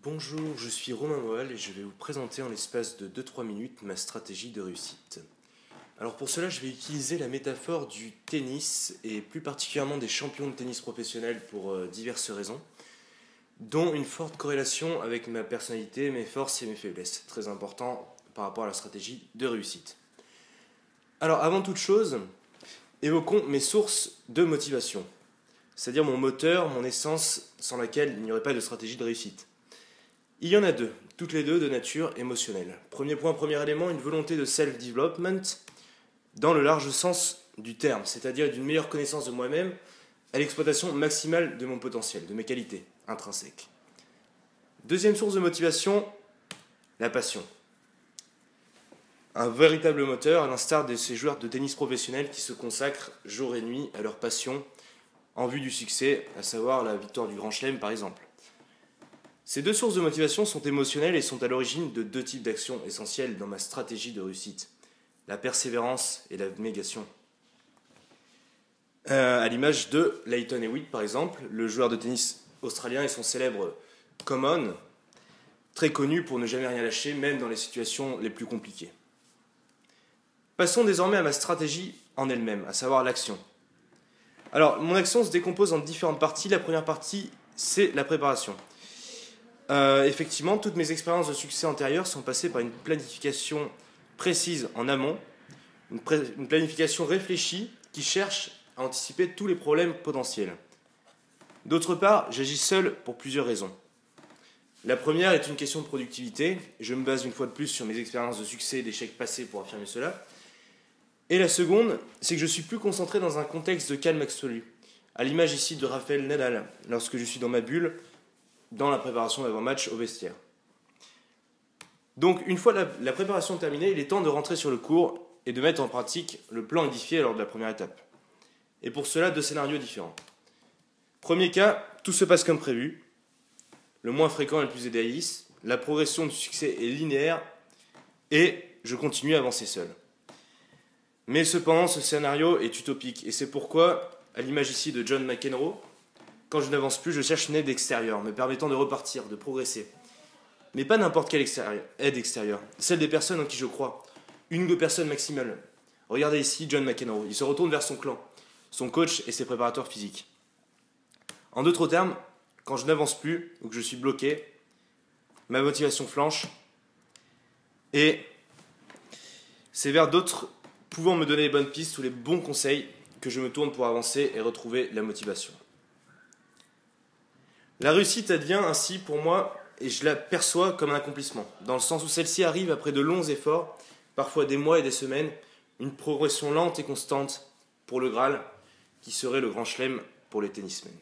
Bonjour, je suis Romain Moal et je vais vous présenter en l'espace de 2-3 minutes ma stratégie de réussite. Alors pour cela, je vais utiliser la métaphore du tennis et plus particulièrement des champions de tennis professionnels pour diverses raisons, dont une forte corrélation avec ma personnalité, mes forces et mes faiblesses, très important par rapport à la stratégie de réussite. Alors avant toute chose, évoquons mes sources de motivation, c'est-à-dire mon moteur, mon essence sans laquelle il n'y aurait pas de stratégie de réussite. Il y en a deux, toutes les deux de nature émotionnelle. Premier point, premier élément, une volonté de self-development dans le large sens du terme, c'est-à-dire d'une meilleure connaissance de moi-même à l'exploitation maximale de mon potentiel, de mes qualités intrinsèques. Deuxième source de motivation, la passion. Un véritable moteur, à l'instar de ces joueurs de tennis professionnels qui se consacrent jour et nuit à leur passion en vue du succès, à savoir la victoire du Grand Chelem par exemple. Ces deux sources de motivation sont émotionnelles et sont à l'origine de deux types d'actions essentielles dans ma stratégie de réussite, la persévérance et l'abnégation. À l'image de Lleyton Hewitt par exemple, le joueur de tennis australien et son célèbre Come On, très connu pour ne jamais rien lâcher, même dans les situations les plus compliquées. Passons désormais à ma stratégie en elle-même, à savoir l'action. Alors, mon action se décompose en différentes parties. La première partie, c'est la préparation. Effectivement, toutes mes expériences de succès antérieures sont passées par une planification précise en amont, une planification réfléchie qui cherche à anticiper tous les problèmes potentiels. D'autre part, j'agis seul pour plusieurs raisons. La première est une question de productivité. Je me base une fois de plus sur mes expériences de succès et d'échecs passés pour affirmer cela. Et la seconde, c'est que je suis plus concentré dans un contexte de calme absolu. À l'image ici de Rafael Nadal, lorsque je suis dans ma bulle, dans la préparation d'avant-match au vestiaire. Donc, une fois la préparation terminée, il est temps de rentrer sur le court et de mettre en pratique le plan édifié lors de la première étape. Et pour cela, deux scénarios différents. Premier cas, tout se passe comme prévu. Le moins fréquent est le plus idéaliste. La progression du succès est linéaire et je continue à avancer seul. Mais cependant, ce scénario est utopique et c'est pourquoi, à l'image ici de John McEnroe, quand je n'avance plus, je cherche une aide extérieure, me permettant de repartir, de progresser. Mais pas n'importe quelle aide extérieure, celle des personnes en qui je crois. Une ou deux personnes maximales. Regardez ici John McEnroe, il se retourne vers son clan, son coach et ses préparateurs physiques. En d'autres termes, quand je n'avance plus ou que je suis bloqué, ma motivation flanche et c'est vers d'autres pouvant me donner les bonnes pistes ou les bons conseils que je me tourne pour avancer et retrouver la motivation. La réussite advient ainsi pour moi, et je la perçois comme un accomplissement, dans le sens où celle-ci arrive après de longs efforts, parfois des mois et des semaines, une progression lente et constante pour le Graal, qui serait le Grand Chelem pour les tennismen.